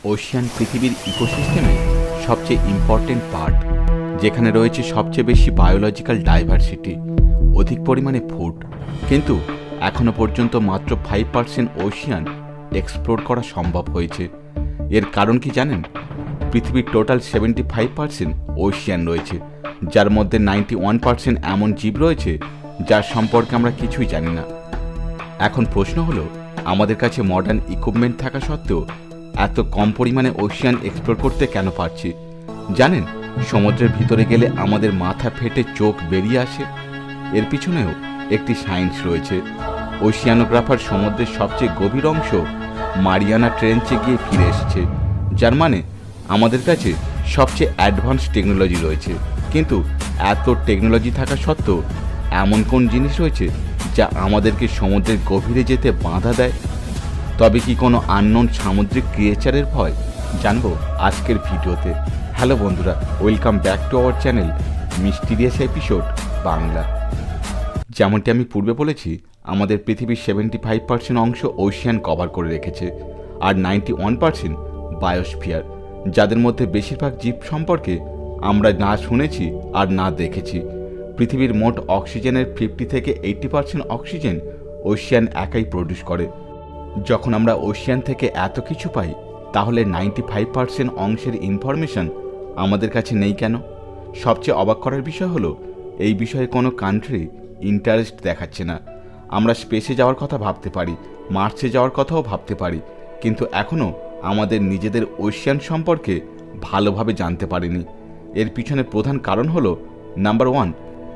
Ocean পৃথিবীর ইকোসিস্টেমে সবচেয়ে ইম্পর্টেন্ট পার্ট, যেখানে রয়েছে সবচেয়ে বেশি বায়োলজিক্যাল ডাইভার্সিটি, অধিক পরিমাণে ফুড। কিন্তু এখনও পর্যন্ত মাত্র 5% ওশিয়ান এক্সপ্লোর করা সম্ভব হয়েছে। এর কারণ কি জানেন? পৃথিবীর টোটাল 75% ওশিয়ান রয়েছে, যার মধ্যে 91% এমন জীব রয়েছে যার সম্পর্কে আমরা কিছুই জানি না। এখন প্রশ্ন হলো, আমাদের কাছে মডার্ন ইকুইপমেন্ট থাকা সত্ত্বেও এত কম পরিমাণে ওশিয়ান এক্সপ্লোর করতে কেন পারছি? জানেন, সমুদ্রের ভিতরে গেলে আমাদের মাথা ফেটে চোখ বেরিয়ে আসে। এর পিছনেও একটি সায়েন্স রয়েছে। ওশিয়ানোগ্রাফার সমুদ্রের সবচেয়ে গভীর অংশ মারিয়ানা ট্রেঞ্চে গিয়ে ফিরে এসেছে, যার মানে আমাদের কাছে সবচেয়ে অ্যাডভান্স টেকনোলজি রয়েছে। কিন্তু এত টেকনোলজি থাকা সত্ত্বেও এমন কোন জিনিস রয়েছে যা আমাদেরকে সমুদ্রের গভীরে যেতে বাধা দেয়? তবে কি কোনো আননোন সামুদ্রিক ক্রিয়েচারের ভয়? জানবো আজকের ভিডিওতে। হ্যালো বন্ধুরা, welcome back to our channel mysterious episode Bangla. যেমনটি আমি পূর্বে বলেছি, আমাদের পৃথিবীর 75% অংশ ওশিয়ান কভার করে রেখেছে, আর 91% বায়োস্ফিয়ার, যাদের মধ্যে বেশিরভাগ জীব সম্পর্কে আমরা না শুনেছি আর না দেখেছি। পৃথিবীর মোট অক্সিজেনের 50 থেকে 80% অক্সিজেন ওশিয়ান একাই প্রডিউস করে। যখন আমরা ওশিয়ান থেকে এত কিছু পাই, তাহলে 95% অংশের ইনফরমেশন আমাদের কাছে নেই কেন? সবচেয়ে অবাক করার বিষয় হলো, এই বিষয়ে কোনো কান্ট্রি ইন্টারেস্ট দেখাচ্ছে না। আমরা স্পেসে যাওয়ার কথা ভাবতে পারি, মার্সে যাওয়ার কথাও ভাবতে পারি, কিন্তু এখনও আমাদের নিজেদের ওশিয়ান সম্পর্কে ভালোভাবে জানতে পারিনি। এর পিছনে প্রধান কারণ হলো, number 1,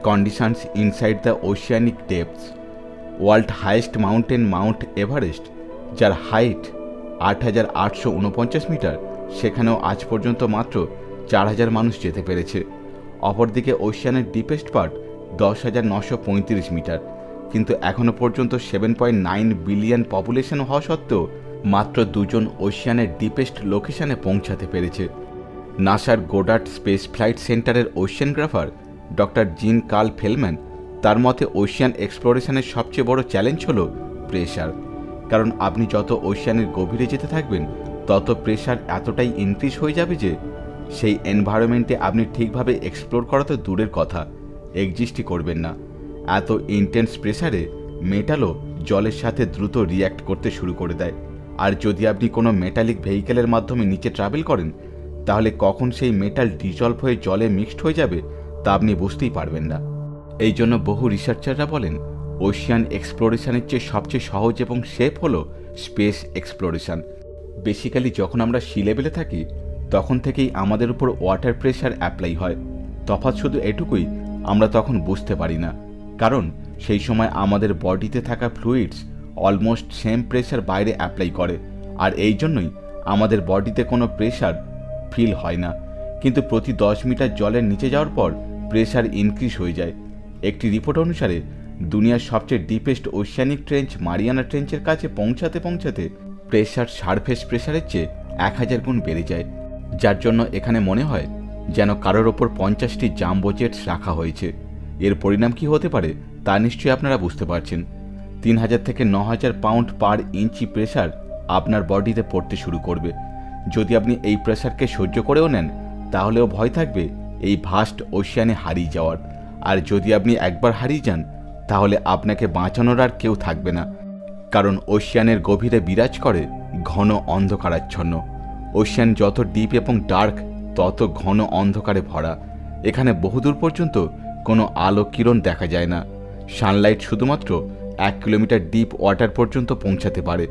conditions inside the oceanic depths. World highest mountain mount Everest, যার হাইট 8,849 মিটার, সেখানেও আজ পর্যন্ত মাত্র 4,000 মানুষ যেতে পেরেছে। অপরদিকে ওশিয়ানের ডিপেস্ট পার্ট 10,935 মিটার, কিন্তু এখনও পর্যন্ত 7.9 বিলিয়ন পপুলেশন হওয়া সত্ত্বেও মাত্র 2 জন ওশিয়ানের ডিপেস্ট লোকেশনে পৌঁছাতে পেরেছে। নাসার গোডার্ড স্পেস ফ্লাইট সেন্টারের ওশিয়ানগ্রাফার ডক্টর জিন কার্ল ফেলম্যান, তার মতে ওশিয়ান এক্সপ্লোরেশনের সবচেয়ে বড় চ্যালেঞ্জ হলো প্রেশার। কারণ আপনি যত ওশিয়ানের গভীরে যেতে থাকবেন, তত প্রেশার এতটাই ইনক্রিজ হয়ে যাবে যে সেই এনভায়রনমেন্টে আপনি ঠিকভাবে এক্সপ্লোর করা তো দূরের কথা, এক্সিস্টই করবেন না। এত ইন্টেন্স প্রেশারে মেটালও জলের সাথে দ্রুত রিয়্যাক্ট করতে শুরু করে দেয়। আর যদি আপনি কোনো মেটালিক ভেহিকেলের মাধ্যমে নিচে ট্রাভেল করেন, তাহলে কখন সেই মেটাল ডিজলভ হয়ে জলে মিক্সড হয়ে যাবে তা আপনি বুঝতেই পারবেন না। এই জন্য বহু রিসার্চাররা বলেন, ওশিয়ান এক্সপ্লোরেশনের চেয়ে সবচেয়ে সহজ এবং সেফ হলো স্পেস এক্সপ্লোরেশন। বেসিক্যালি যখন আমরা সি লেভেলে থাকি, তখন থেকেই আমাদের উপর ওয়াটার প্রেশার অ্যাপ্লাই হয়। তফাৎ শুধু এটুকুই, আমরা তখন বুঝতে পারি না, কারণ সেই সময় আমাদের বডিতে থাকা ফ্লুইডস অলমোস্ট সেম প্রেশার বাইরে অ্যাপ্লাই করে, আর এই জন্যই আমাদের বডিতে কোনো প্রেশার ফিল হয় না। কিন্তু প্রতি 10 মিটার জলের নিচে যাওয়ার পর প্রেশার ইনক্রিজ হয়ে যায়। একটি রিপোর্ট অনুসারে দুনিয়ার সবচেয়ে ডিপেস্ট ওশিয়ানিক ট্রেঞ্চ মারিয়ানা ট্রেঞ্চের কাছে পৌঁছাতে পৌঁছাতে প্রেশার সারফেস প্রেশারের চেয়ে 1000 গুণ বেড়ে যায়, যার জন্য এখানে মনে হয় যেন কারোর ওপর 50টি জাম্বো জেটস রাখা হয়েছে। এর পরিণাম কি হতে পারে তা নিশ্চয়ই আপনারা বুঝতে পারছেন। 3000 থেকে 9000 পাউন্ড পার ইঞ্চি প্রেশার আপনার বডিতে পড়তে শুরু করবে। যদি আপনি এই প্রেশারকে সহ্য করেও নেন, তাহলেও ভয় থাকবে এই ভাস্ট ওশিয়ানে হারিয়ে যাওয়ার। আর যদি আপনি একবার হারিয়ে যান, তাহলে আপনাকে বাঁচানোর আর কেউ থাকবে না, কারণ ওশিয়ানের গভীরে বিরাজ করে ঘন অন্ধকারাচ্ছন্ন। ওশিয়ান যত ডিপ এবং ডার্ক, তত ঘন অন্ধকারে ভরা। এখানে বহুদূর পর্যন্ত কোনো আলো কিরণ দেখা যায় না। সানলাইট শুধুমাত্র 1 কিলোমিটার ডিপ ওয়াটার পর্যন্ত পৌঁছাতে পারে,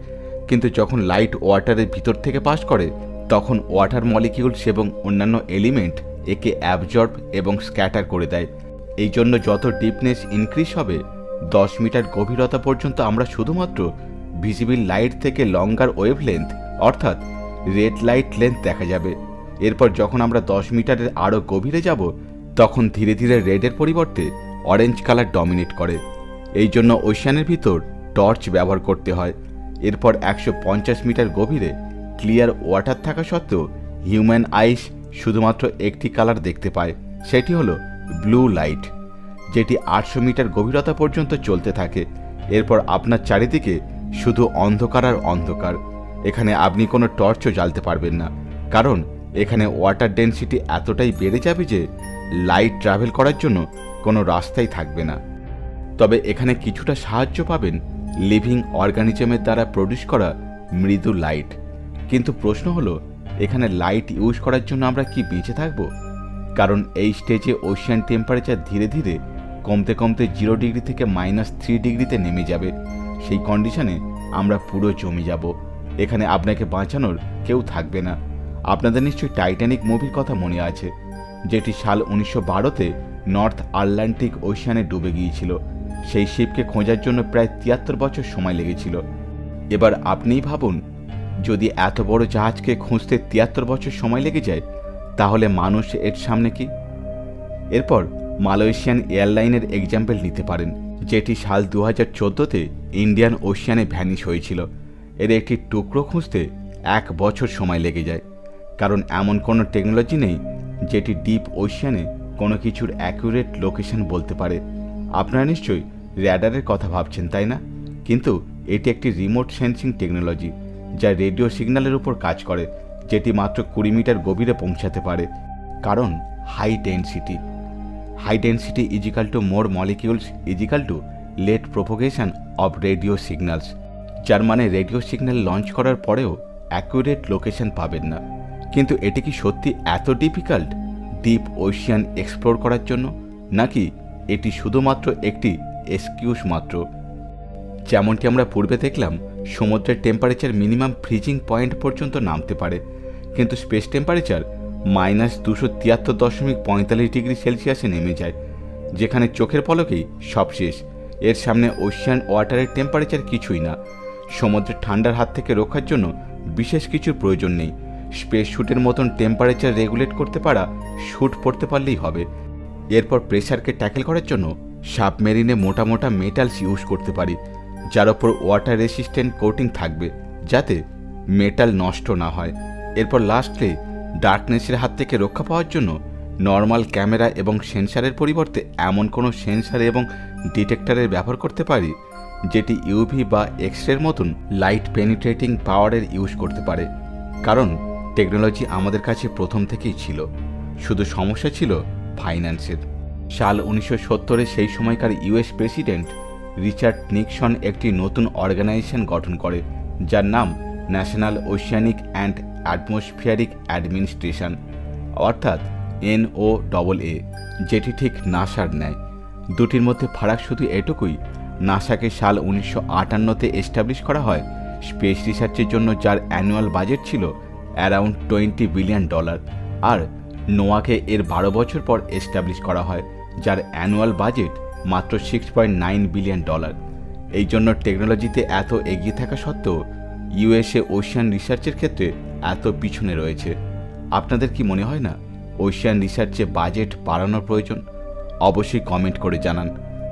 কিন্তু যখন লাইট ওয়াটারের ভিতর থেকে পাস করে, তখন ওয়াটার মলিকিউলস এবং অন্যান্য এলিমেন্ট একে অ্যাবজর্ব এবং স্ক্যাটার করে দেয়। এই জন্য যত ডিপনেস ইনক্রিজ হবে, 10 মিটার গভীরতা পর্যন্ত আমরা শুধুমাত্র ভিজিবল লাইট থেকে লঙ্গার ওয়েভলেন্থ, অর্থাৎ রেড লাইট লেন্থ দেখা যাবে। এরপর যখন আমরা 10 মিটারের আরও গভীরে যাব, তখন ধীরে ধীরে রেডের পরিবর্তে অরেঞ্জ কালার ডমিনেট করে। এই জন্য ওশিয়ানের ভিতর টর্চ ব্যবহার করতে হয়। এরপর 150 মিটার গভীরে ক্লিয়ার ওয়াটার থাকা সত্ত্বেও হিউম্যান আইস শুধুমাত্র একটি কালার দেখতে পায়, সেটি হলো ব্লু লাইট, যেটি 800 মিটার গভীরতা পর্যন্ত চলতে থাকে। এরপর আপনার চারিদিকে শুধু অন্ধকার আর অন্ধকার। এখানে আপনি কোনো টর্চও জ্বালতে পারবেন না, কারণ এখানে ওয়াটার ডেনসিটি এতটাই বেড়ে যাবে যে লাইট ট্রাভেল করার জন্য কোনো রাস্তাই থাকবে না। তবে এখানে কিছুটা সাহায্য পাবেন লিভিং অর্গানিজমের দ্বারা প্রডিউস করা মৃদু লাইট। কিন্তু প্রশ্ন হলো, এখানে লাইট ইউজ করার জন্য আমরা কি বেঁচে থাকব? কারণ এই স্টেজে ওশিয়ান টেম্পারেচার ধীরে ধীরে কমতে কমতে 0 ডিগ্রি থেকে -3 ডিগ্রিতে নেমে যাবে। সেই কন্ডিশনে আমরা পুরো জমে যাব। এখানে আপনাকে বাঁচানোর কেউ থাকবে না। আপনাদের নিশ্চয়ই টাইটানিক মুভির কথা মনে আছে, যেটি সাল 1912-তে নর্থ আটলান্টিক ওশিয়ানে ডুবে গিয়েছিল। সেই শিপকে খোঁজার জন্য প্রায় 73 বছর সময় লেগেছিল। এবার আপনিই ভাবুন, যদি এত বড় জাহাজকে খুঁজতে 73 বছর সময় লেগে যায়, তাহলে মানুষ এর সামনে কি? এরপর মালয়েশিয়ান এয়ারলাইনের এক্সাম্পল নিতে পারেন, যেটি সাল 2014-তে ইন্ডিয়ান ওশিয়ানে ভ্যানিশ হয়েছিল। এর একটি টুকরো খুঁজতে 1 বছর সময় লেগে যায়, কারণ এমন কোনো টেকনোলজি নেই যেটি ডিপ ওশিয়ানে কোনো কিছুর অ্যাকুরেট লোকেশন বলতে পারে। আপনারা নিশ্চয়ই র্যাডারের কথা ভাবছেন, তাই না? কিন্তু এটি একটি রিমোট সেন্সিং টেকনোলজি, যা রেডিও সিগন্যালের উপর কাজ করে, যেটি মাত্র 20 মিটার গভীরে পৌঁছাতে পারে। কারণ high density is equal to more molecules is equal to let propagation of radio signals, যার মানে রেডিও সিগন্যাল লঞ্চ করার পরেও অ্যাকুরেট লোকেশন পাবেন না। কিন্তু এটি কি সত্যি এত ডিফিকাল্ট ডিপ ওশিয়ান এক্সপ্লোর করার জন্য, নাকি এটি শুধুমাত্র একটি এক্সকিউজ মাত্র? যেমনটি আমরা পূর্বে দেখলাম, সমুদ্রের টেম্পারেচার মিনিমাম ফ্রিজিং পয়েন্ট পর্যন্ত নামতে পারে, কিন্তু স্পেস টেম্পারেচার -273.45 ডিগ্রি সেলসিয়াসে নেমে যায়, যেখানে চোখের পলকেই সব শেষ। এর সামনে ওশিয়ান ওয়াটারের টেম্পারেচার কিছুই না। সমুদ্রের ঠান্ডার হাত থেকে রক্ষার জন্য বিশেষ কিছুর প্রয়োজন নেই। স্পেস শ্যুটের মতন টেম্পারেচার রেগুলেট করতে পারা শ্যুট পরতে পারলেই হবে। এরপর প্রেসারকে ট্যাকেল করার জন্য সাবমেরিনে মোটা মোটা মেটালস ইউজ করতে পারি, যার ওপর ওয়াটার রেসিস্ট্যান্ট কোটিং থাকবে, যাতে মেটাল নষ্ট না হয়। এরপর লাস্টলি ডার্কনেসের হাত থেকে রক্ষা পাওয়ার জন্য নর্মাল ক্যামেরা এবং সেন্সারের পরিবর্তে এমন কোনো সেন্সার এবং ডিটেক্টরের ব্যবহার করতে পারি, যেটি ইউভি বা এক্সরের মতন লাইট পেনিট্রেটিং পাওয়ারের ইউজ করতে পারে। কারণ টেকনোলজি আমাদের কাছে প্রথম থেকেই ছিল, শুধু সমস্যা ছিল ফাইন্যান্সের। সাল 1970-এ সেই সময়কার ইউএস প্রেসিডেন্ট রিচার্ড নিক্সন একটি নতুন অর্গানাইজেশন গঠন করে, যার নাম national oceanic and atmospheric administration, অর্থাৎ NOAA, যেটি ঠিক নাসার ন্যায়। দুটির মধ্যে ফারাক শুধু এটুকুই, নাসাকে সাল 1958-তে এস্টাবলিশ করা হয় স্পেস রিসার্চের জন্য, যার অ্যানুয়াল বাজেট ছিল অ্যারাউন্ড $20 বিলিয়ন, আর নোয়াকে এর 12 বছর পর এস্টাবলিশ করা হয়, যার অ্যানুয়াল বাজেট মাত্র $6.9 বিলিয়ন। এই জন্য টেকনোলজিতে এত এগিয়ে থাকা সত্ত্বেও ইউএসএ ওশিয়ান রিসার্চের ক্ষেত্রে এত পিছনে রয়েছে। আপনাদের কি মনে হয় না ওশিয়ান রিসার্চে বাজেট বাড়ানোর প্রয়োজন? অবশ্যই কমেন্ট করে জানান।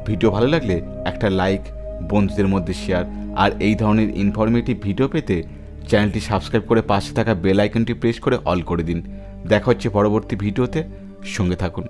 ভিডিও ভালো লাগলে একটা লাইক, বন্ধুদের মধ্যে শেয়ার, আর এই ধরনের ইনফরমেটিভ ভিডিও পেতে চ্যানেলটি সাবস্ক্রাইব করে পাশে থাকা বেল আইকনটি প্রেস করে অল করে দিন। দেখা হচ্ছে পরবর্তী ভিডিওতে, সঙ্গে থাকুন।